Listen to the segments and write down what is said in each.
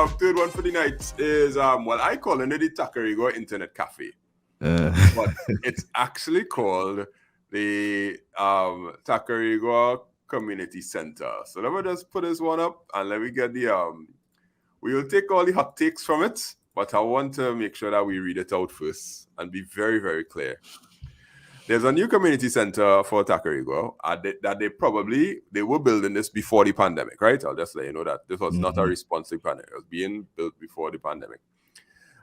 third one for the night is I call it the Tacarigua Internet Cafe. But it's actually called the Tacarigua Community Center. So let me just put this one up and let me get the we will take all the hot takes from it, but I want to make sure that we read it out first and be very, very clear. There's a new community center for Tacarigua that they were building this before the pandemic, right? I'll just let you know that this was not a response to the pandemic. It was being built before the pandemic.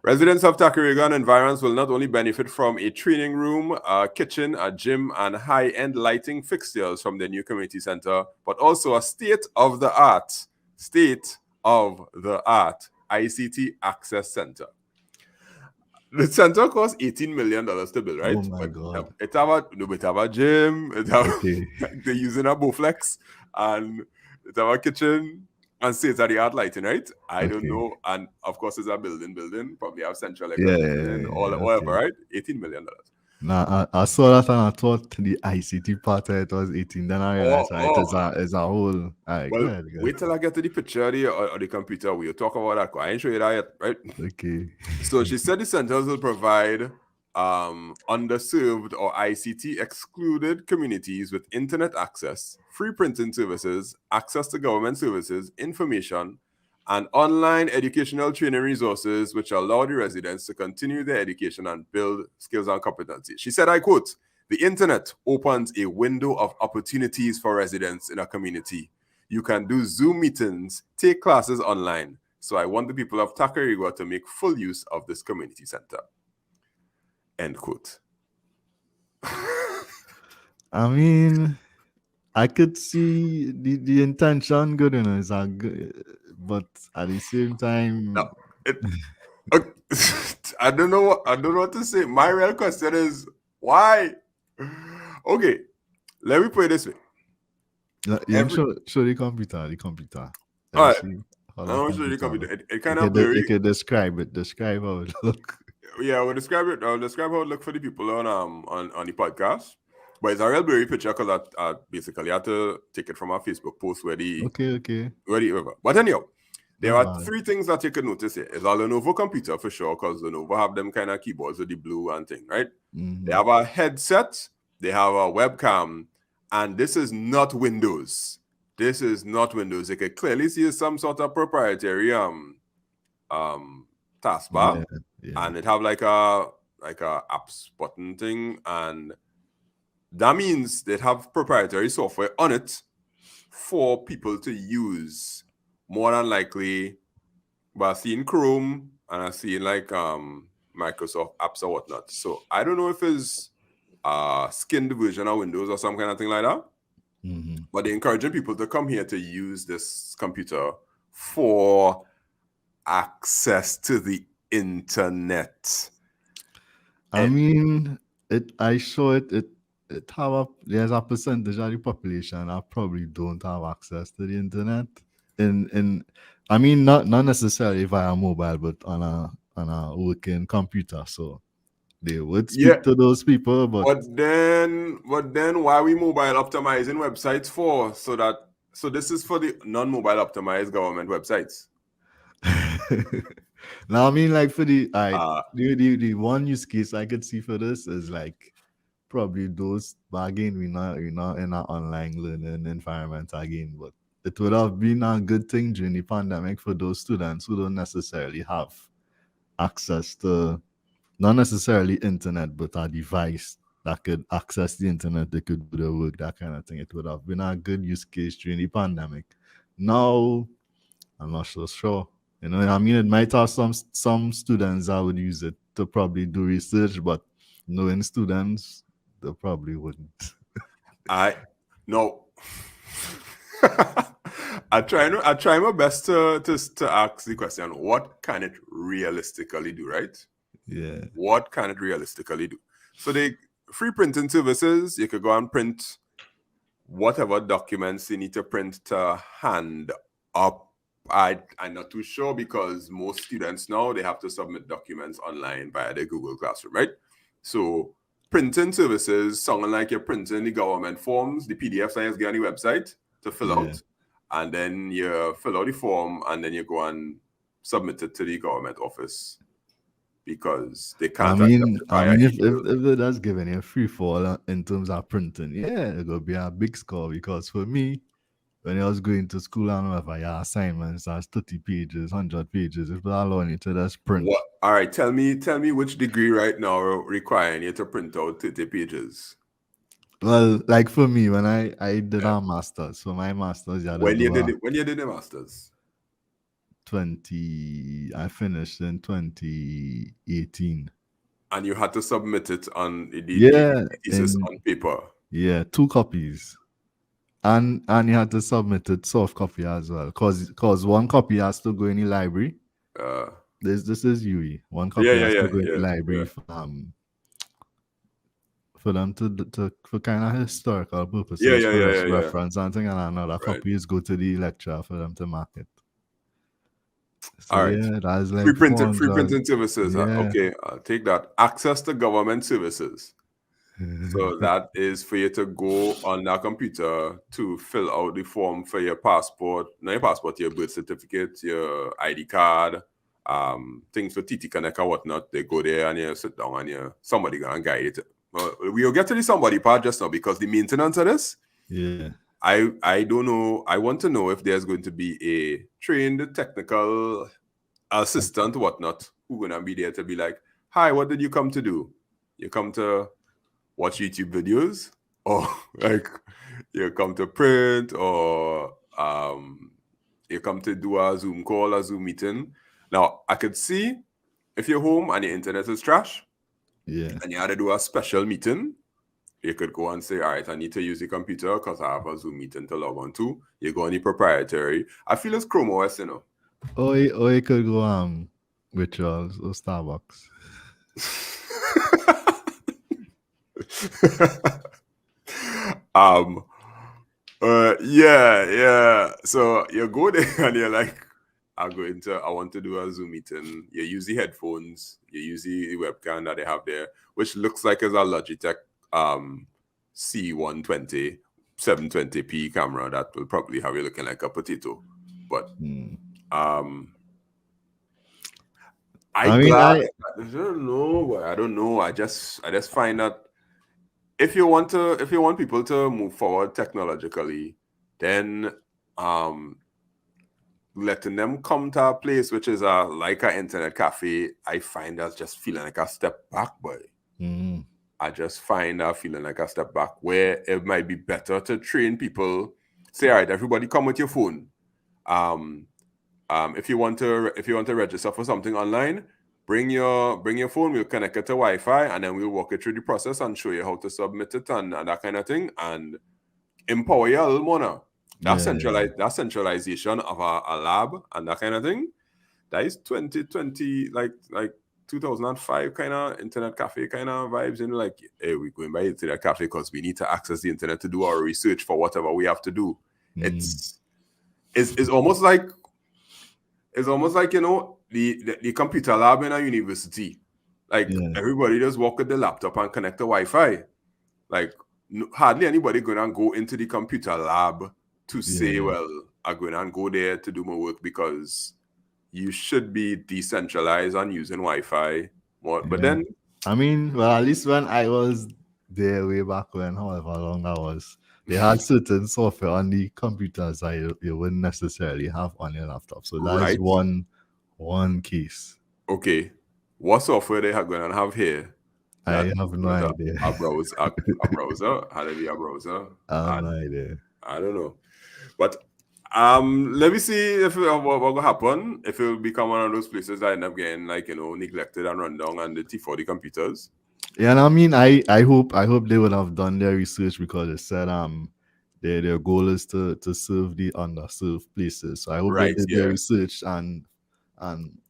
Residents of Tacarigua and environs will not only benefit from a training room, a kitchen, a gym, and high-end lighting fixtures from the new community center, but also a state-of-the-art ICT access center. The center cost $18 million to build, right? Oh my God. It have a gym, they're using a Bowflex, and it have a kitchen and state-of-the-art lighting, right? I don't know. And of course, it's a building, probably have central whatever, right? $18 million. Nah, I saw that and I thought the ICT part of it was 18. Then I realized it's a whole. Right, well, wait till I get to the picture of the computer. We'll talk about that. I ain't show you that yet, right? Okay. So she said the centers will provide underserved or ICT excluded communities with internet access, free printing services, access to government services, information, and online educational training resources which allow the residents to continue their education and build skills and competencies. She said, I quote, "The internet opens a window of opportunities for residents in a community. You can do Zoom meetings, take classes online. So I want the people of Tacarigua to make full use of this community center." End quote. I mean, I could see the intention good, it's a good, but at the same time, no, I don't know what to say. My real question is why? Okay, let me put it this way. Show the computer. All right. I'll show you the computer. It kind of blurry. You can describe it. Describe how it look. Yeah, we'll describe it. I'll describe how it look for the people on the podcast. But it's a real blurry picture because I basically had to take it from our Facebook post where the But anyhow, there are three things that you can notice here. It's a Lenovo computer for sure, because Lenovo have them kind of keyboards with the blue and thing, right? They have a headset, they have a webcam, and this is not Windows. This is not Windows. You can clearly see some sort of proprietary taskbar, and it have like a apps button thing, and that means they have proprietary software on it for people to use. More than likely, but I've seen Chrome and I've seen like Microsoft apps or whatnot. So I don't know if it's a skinned version of Windows or some kind of thing like that. But they're encouraging people to come here to use this computer for access to the internet. I mean, I saw it there's a percentage of the population that probably don't have access to the internet. In I mean, not necessarily via mobile, but on a working computer. So they would speak to those people, but then why are we mobile optimizing websites for? So this is for the non-mobile optimized government websites. Now I mean, like for the one use case I could see for this is like probably those again we're not in an online learning environment again, but it would have been a good thing during the pandemic for those students who don't necessarily have access to, not necessarily internet, but a device that could access the internet, they could do their work, that kind of thing. It would have been a good use case during the pandemic. Now, I'm not so sure. You know, I mean, it might have some students that would use it to probably do research, but knowing students, they probably wouldn't. No. I try my best to ask the question, what can it realistically do, right? Yeah. What can it realistically do? So the free printing services, you could go and print whatever documents you need to print to hand up. I'm not too sure because most students now, they have to submit documents online via the Google Classroom, right? So printing services sound like you're printing the government forms, the PDFs that you get on the website to fill out. And then you fill out the form and then you go and submit it to the government office because they I can't accept mean, it I via mean, email. if it does give any free fall in terms of printing, yeah, it will be a big score because for me, when I was going to school and whatever, your assignments, that's 30 pages, 100 pages. If they're allowing you to just print. What? All right, tell me which degree right now requiring you to print out 30 pages. Well, like for me, when I did our masters, for my masters, you had to When you do did a it, when you did the masters, I finished in 2018. and you had to submit it on the Yeah, thesis and on paper. yeah, 2 copies. And you had to submit it soft copy as well. Cause one copy has to go in the library. Uh, This is UE. One yeah, copy yeah, has to yeah, go in the yeah, yeah. library for them to for kind of historical Yeah, purposes yeah, for yeah, yeah, yeah. reference and thing, and another Right. copy is go to the lecturer for them to mark it. So All right. yeah, that's Free like printing, free 400. printing services. Yeah. Okay, I'll take that. Access to government services. So that is for you to go on that computer to fill out the form for your passport, not your passport, your birth certificate, your ID card, things for TT Connect or whatnot. They go there and you sit down and somebody gonna guide it. Well, we'll get to the somebody part just now because the maintenance of this, Yeah. I don't know. I want to know if there's going to be a trained technical assistant, whatnot, who gonna be there to be like, hi, what did you come to do? You come to watch YouTube videos, or like you come to print, or you come to do a Zoom call, a Zoom meeting. Now I could see if you're home and your internet is trash, Yeah. and you had to do a special meeting, you could go and say, all right, I need to use the computer because I have a Zoom meeting to log on to. You go on the proprietary. I feel it's Chrome OS, you know. Or you could go rituals or Starbucks. Yeah. So you go there and you're like, I want to do a Zoom meeting. You use the headphones, you use the webcam that they have there, which looks like it's a Logitech C120 720p camera that will probably have you looking like a potato. But I don't know. I just find that if you want people to move forward technologically, then letting them come to a place which is like an internet cafe, I find that's just feeling like a step back, boy. I just find that feeling like a step back where it might be better to train people. Say, all right, everybody come with your phone. If you want to register for something online, bring your phone, we'll connect it to Wi-Fi, and then we'll walk you through the process and show you how to submit it and that kind of thing, and empower you a little more now. That centralization of a lab and that kind of thing, that is 2020, like 2005 kind of internet cafe kind of vibes, and like, hey, we're going by internet cafe because we need to access the internet to do our research for whatever we have to do. It's almost like the computer lab in a university. Like everybody just walk with the laptop and connect to Wi-Fi. Like hardly anybody gonna go into the computer lab to say, well, I'm gonna go there to do my work, because you should be decentralized and using Wi-Fi more. But then, I mean, well, at least when I was there way back when, however long that was, they had certain software on the computers that you wouldn't necessarily have on your laptop. So that's one case. Okay, what software they are going to have here? I have no idea. A browser? How to be a browser? I have no idea. I don't know. But let me see if what will happen, if it will become one of those places that end up getting neglected and run down and the T for the computers. Yeah, and I mean, I hope they would have done their research, because it said their goal is to serve the underserved places. So I hope they did their research and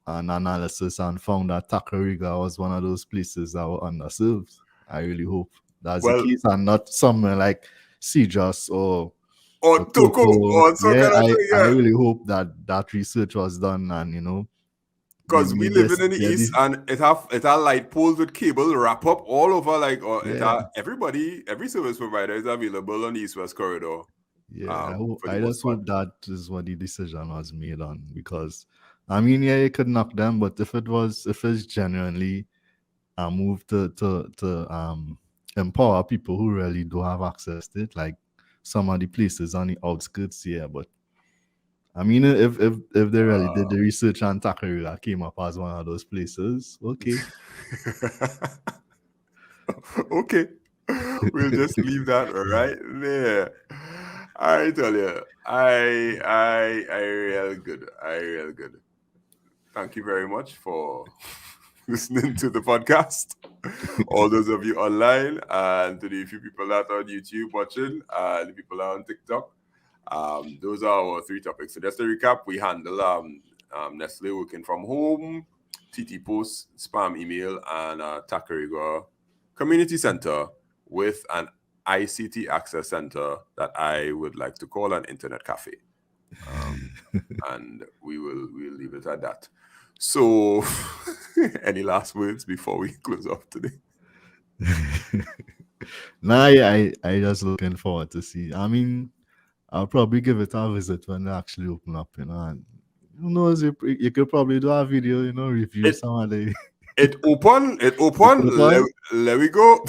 analysis and found that Tacarigua was one of those places that were underserved. I really hope that's the case, and not somewhere like Cijas or Toko or I really hope that research was done, and because we living in the east, and it have light poles with cable wrap up all over, every service provider is available on the east-west corridor. I just hope that is what the decision was made on, because I mean, yeah, you could knock them, but if it's genuinely a move to empower people who really do have access to it, like some of the places on the outskirts, yeah. But I mean, if they really did the research on Tacarigua came up as one of those places, okay. Okay. We'll just leave that right there. I tell you, I real good. I real good. Thank you very much for listening to the podcast. All those of you online, and to the few people that are on YouTube watching, and the people that are on TikTok. Those are our 3 topics. So just to recap, we handle Nestle working from home, TT Post, spam email, and Tacarigua Community Center with an ICT access center that I would like to call an internet cafe. And we'll leave it at that. So, any last words before we close off today? Nah, I just looking forward to see. I mean, I'll probably give it a visit when they actually open up, And who knows, you could probably do a video, review some of the. It open. Let we go.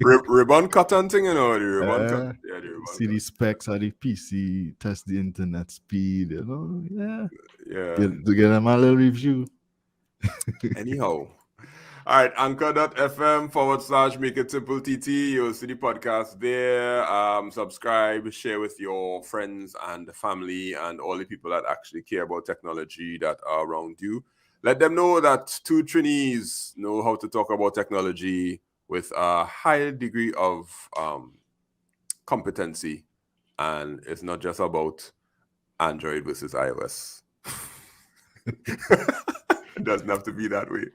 Ribbon cutting thing, the ribbon cut. Yeah, the ribbon see cut. the specs of the PC, test the internet speed, Yeah. To get them a little review. Anyhow. All right, anchor.fm/makeITsimpleTT. You'll see the podcast there. Subscribe, share with your friends and family and all the people that actually care about technology that are around you. Let them know that 2 Trinis know how to talk about technology with a high degree of competency. And it's not just about Android versus iOS. It doesn't have to be that way.